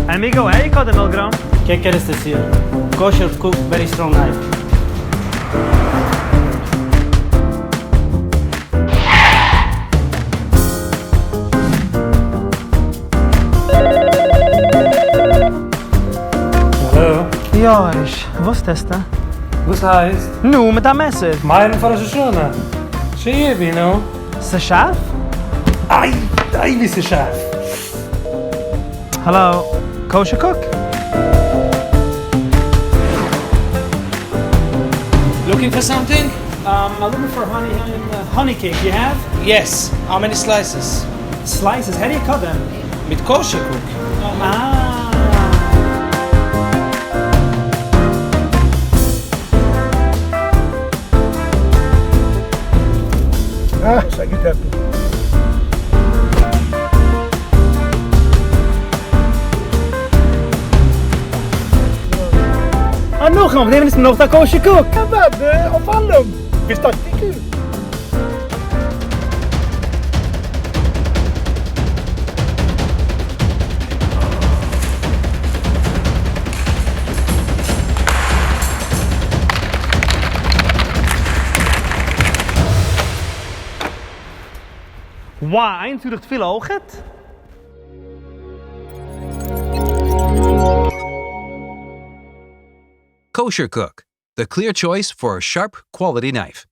Amigo, hey, cut the milligram. ¿Qué quieres decir? Kosher Cook, very strong knife. Hallo, Ja, was testen? was heißt? Nu, mit dem Messer. Meine Frau ist schon. Schieb, you know. Ist das scharf? Ai, wie ist der Chef? Hallo, Kosher Cook? Looking for something? I'm looking for honey cake. You have? Yes. How many slices? Slices. How do you cut them? With Kosher Cook. Ah. Zeg het even. Nog een, neem eens nog dat Kosher Cook. Ja, wat? Op allem. Is dat niet? Wine, du dich viel auch hat? Kosher Cook, the clear choice for a sharp, quality knife.